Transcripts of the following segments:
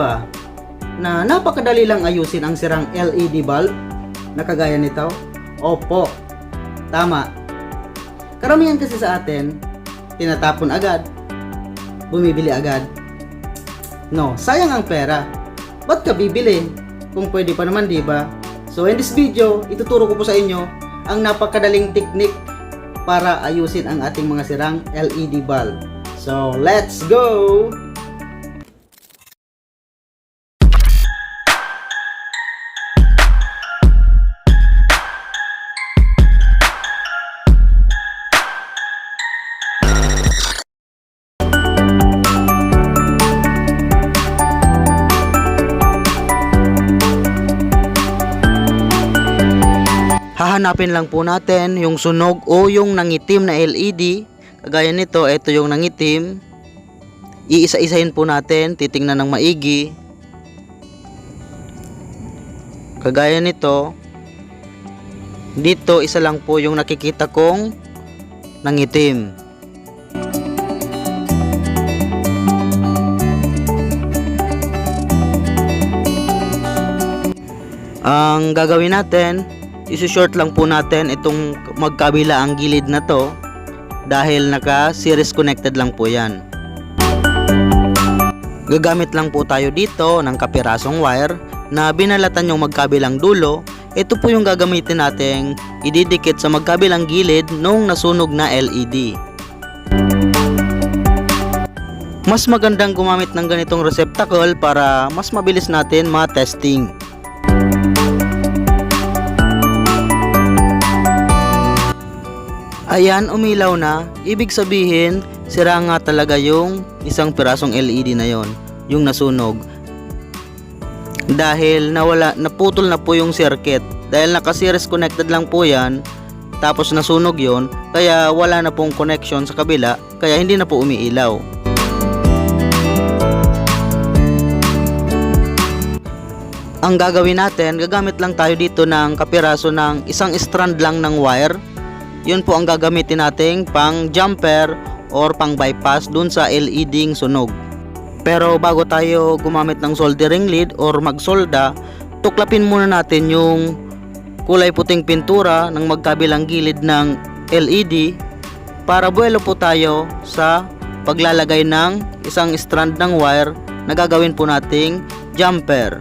ba na napakadali lang ayusin ang sirang LED bulb na kagaya nito? Opo, tama. Karamihan kasi sa atin, tinatapon agad, bumibili agad. No, sayang ang pera. Ba't ka bibili? Kung pwede pa naman, di ba? So in this video, ituturo ko po sa inyo ang napakadaling technique para ayusin ang ating mga sirang LED bulb. So let's go! Hahanapin lang po natin yung sunog o yung nangitim na LED. Kagaya nito, ito yung nangitim. Iisa-isahin po natin, titingnan ng maigi. Kagaya nito, dito isa lang po yung nakikita kong nangitim. Ang gagawin natin, isi-short lang po natin itong magkabila ang gilid na to dahil naka series connected lang po yan. Gagamit lang po tayo dito ng kapirasong wire na binalatan yung magkabilang dulo. Ito po yung gagamitin nating ididikit sa magkabilang gilid nung nasunog na LED. Mas magandang gumamit ng ganitong receptacle para mas mabilis natin ma-testing. Ayan, umilaw na. Ibig sabihin, sira nga talaga yung isang pirasong LED na yon, yung nasunog. Dahil naputol na po yung circuit. Dahil naka-series connected lang po yan, tapos nasunog yon, kaya wala na pong connection sa kabila, kaya hindi na po umiilaw. Ang gagawin natin, gagamit lang tayo dito ng kapiraso ng isang strand lang ng wire. Yun po ang gagamitin nating pang jumper or pang bypass dun sa LED sunog. Pero bago tayo gumamit ng soldering lead or magsolda, tuklapin muna natin yung kulay puting pintura ng magkabilang gilid ng LED para buwelo po tayo sa paglalagay ng isang strand ng wire na gagawin po nating jumper.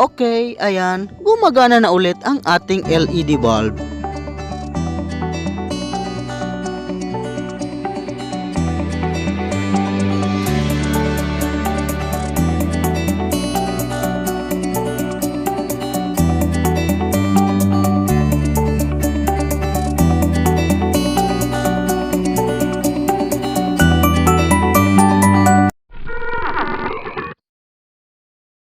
Okay, ayan, gumagana na ulit ang ating LED bulb.